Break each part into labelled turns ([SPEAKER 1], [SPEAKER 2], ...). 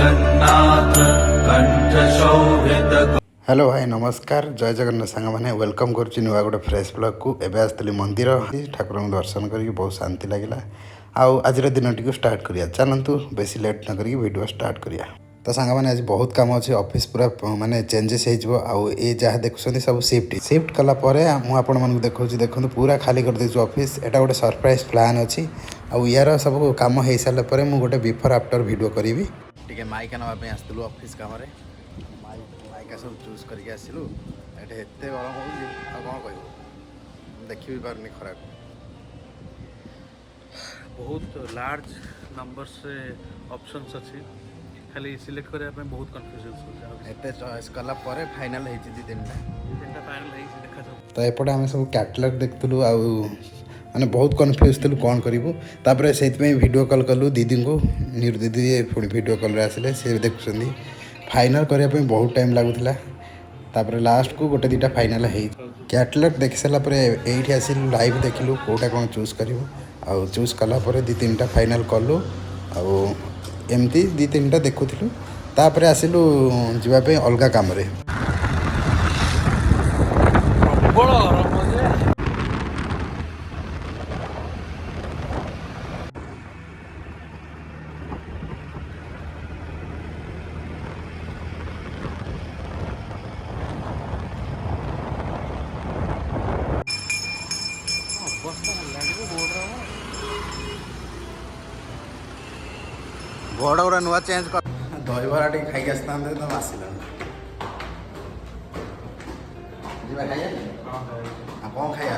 [SPEAKER 1] जगन्नाथ कंठ शोभित।
[SPEAKER 2] हेलो भाई नमस्कार जय जगन्नाथ सांग मैंने वेलकम करुच्ची नुआ गोटे फ्रेश ब्लॉग को एवं आसती मंदिर ठाकुर दर्शन करके बहुत शांति लगे आज दिन टी स्टार्ट करिया चलतु बेसी लेट न करी वीडियो स्टार्ट करिया। तो सांग मैंने आज बहुत काम अच्छे ऑफिस पूरा माने चेंजेस हो जहाँ देखुं सब शिफ्ट कलापर मुझे देखा देखो पूरा खाली कर देछु ऑफिस एटा गोटे सरप्राइज प्लान अच्छी यार सब कम हो सारा पर मुझे गोटे बिफोर आफ्टर वीडियो करी टे माइक नापी आसलु ऑफिस काम माइका सब चूज करके आसलु एटे गरम हो कौन कह देखी भी पारनी खरा
[SPEAKER 3] बहुत लार्ज नंबर से ऑप्शंस अच्छी खाली सिलेक्ट करने पे बहुत कंफ्यूजन
[SPEAKER 2] एते चॉइस कला परे फाइनल है दी तीनटा
[SPEAKER 3] फाइनल है देखा जाऊ।
[SPEAKER 2] तो एपटे आम सब कैटलॉग देखलु माने बहुत कन्फ्यूज थलु कौन करूँ तापर से वीडियो कॉल कलु दीदी को नीर दीदी पुणी वीडियो कॉल आसिले सी देखुं फाइनल करने बहुत टाइम लगुला तापर लास्ट को गोटे दुटा फाइनल है कैटलॉग देख सारापर ये आसिलु लाइव देखिलु कौटा कौन चूज करूँ आउ चूज कलापर दी तीन फाइनल कलु एमती दी तीन देखुलु तापर आसिलु जावाई अलग कम बड़ गुरा नुआ चेंज कर दहीबरा टे खाई आसता तुम आसिल कौन खाया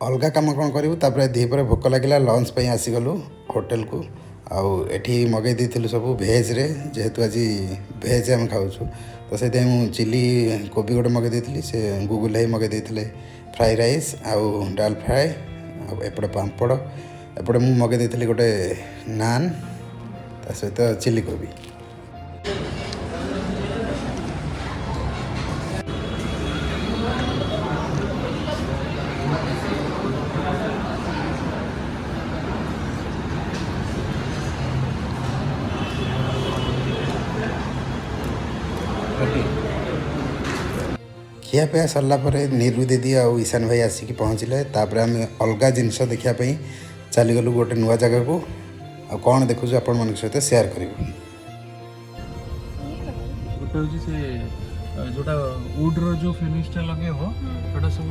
[SPEAKER 2] अलग कम कौन करूँ दीपर भोक लगे लंच पर आसीगलु होटेल को आठी मगई दी सब भेज रे जेहेतु आज भेज आम खाऊँ तो से चिली कोबी गोटे मगई दी से गुगुल ही मगई दी फ्राई राइस आउ डाल फ्राए एपटे पापड़ एपटे मुझे मगई दी गोटे नान ता सहित चिली कोबी। खिया पिया सरला नीरू दीदी आ ईशान भाई आसिक पहुँचले आम अलग जिनस देखापी चलीगलु गोटे नुआ जगह को कौन देखु आपण मन सहित शेयर करूँ
[SPEAKER 3] गोटे से जोटा वुड्र जो फिनिशटा लगे वो सब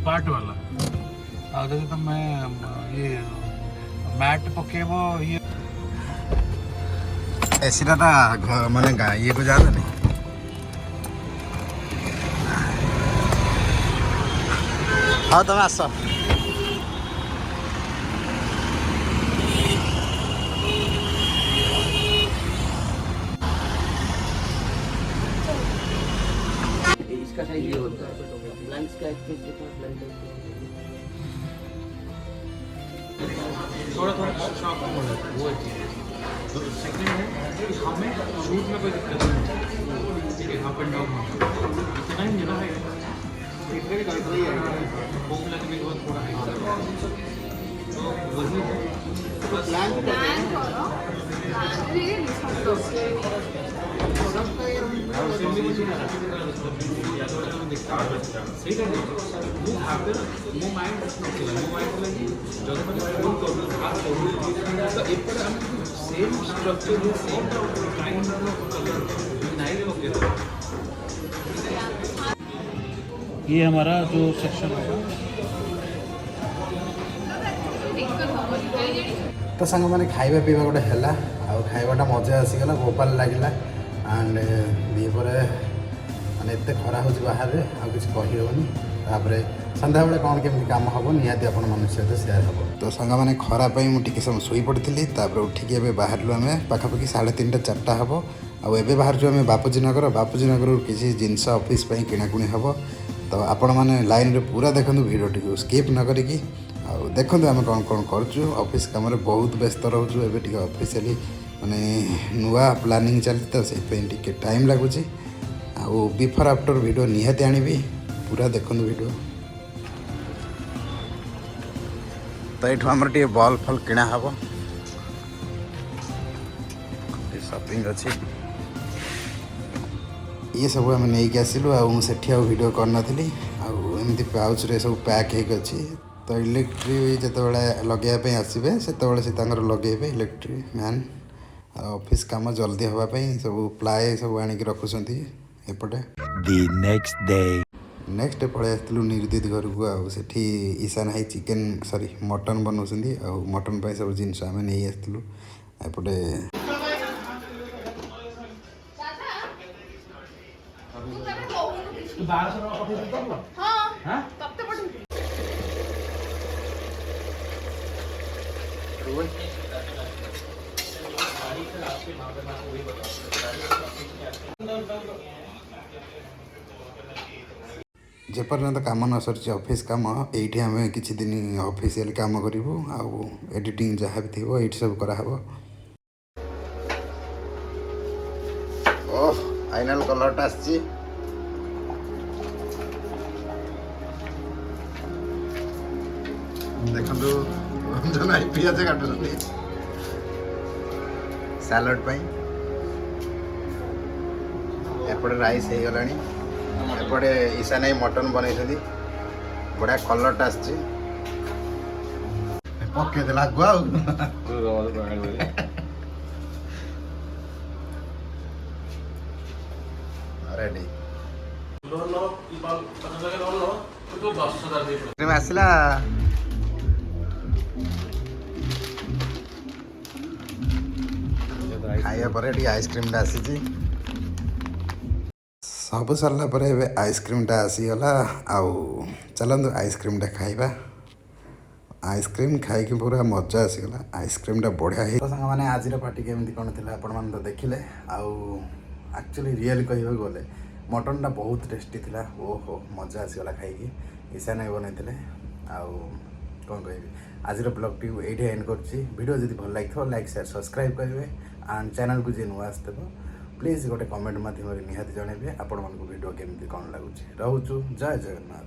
[SPEAKER 3] पार्ट वाला आगे तुम ये मैट पकेब ये
[SPEAKER 2] एसीटा माने ये को जाना नहीं हाँ तुम आस
[SPEAKER 4] इसका साइज ये होता है ब्लैंक स्केच पे कितना ब्लैंक
[SPEAKER 3] थोड़ा शॉक हो जाता है वो एक चीज़। तो सेकंड है हमें शूट में कोई दिक्कत नहीं ठीक है अप एंड डाउन इतना ही मिला है इतने भी कभी कभी होम लगने के बाद थोड़ा है तो वही तो प्लान करो ये हमारा जो सेक्शन होगा
[SPEAKER 2] तो सांग मैंने खाଇବା पीवा गोटे है खावाटा मजा आसीगला गोपाल लगे एंड दीपर माने एत खरा हो बाहर किसी कहीहनी सन्ध्या बेले कौन केमी कम हम निहाती आप सहित सेयार हम तो सांग मैंने खरापाई मुझे समय शुई पड़ी उठिकी ए बाहर आम पाखापाखि 3:30 4टा हम आए बाहर आम बापूजी नगर किसी जिनस ऑफिस किणाकुणी हम तो आपण मैंने लाइन रे पूरा देखो वीडियो टी स्किप न करी देखो आम कौन कौन करूँ ऑफिस कम बहुत व्यस्त रोचु ए ऑफिशियली माने नुआ प्लानिंग चलती तो से टाइम लगुच बिफोर आफ्टर वीडियो निहाती आनी पूरा देखो वीडियो तो ये आमर टे बल्ब फल किणा हम ସପିଂ ଅଛି ये सब आम नहीं आसिलु आठी वीडियो करनी आमती पाउचरे सब पैक होगी तो इलेक्ट्रिक जिते लगे आसबे से लगे इलेक्ट्रिक मैन ऑफिस काम जल्दी हाँपाई सब प्लाए सब आणिक रखुंट एपटे नेक्स्ट पलि आसलु निर्दित घर को आठी ईशान हाई चिकेन सॉरी मटन बनाऊँगी मटन पर सब जिनस आम नहीं आसलु एपटे जेपर्यंत काम न सर ऑफिस काम ये आम किसी दिन ऑफिशियल काम करूँ आउ एडिटिंग जहाँ भी थी ये सब कराहब ओह फाइनल कलरटा आसी देखो रंजन पियाज काटुଛନ୍ତି सैलड पाई एपटे राइस हो गला एपटे ईशा नहीं मटन बनई बढ़िया कलरटा आसी पकेदेला आगुआ रेडी आसला खाया पर आइसक्रीम आसी सब सरला पर आइसक्रीम आसीगला आउ चलतु आइसक्रीम खाइबा आइसक्रीम खाई पूरा मजा आसीगला आइसक्रीम बढ़िया है तो सांग मैंने आज पार्टी केमती कौन थी आपण तो देखिले आउ एक्चुअली रियल कह गले मटनटा बहुत टेस्टी थिला ओहो मजा आसीगला खाई ईशा नहीं बनई आउ कौन कह आज ब्लॉग टी ये एंड कर वीडियो जब भल लगे लाइक शेयर सब्सक्राइब करेंगे एंड चैनल को जी नुआ आसब प्लीज गोटे कमेंट मध्यम निहाती जनइबे आपण वीडियो केमती कौन लगुच रोचु जय जगन्नाथ।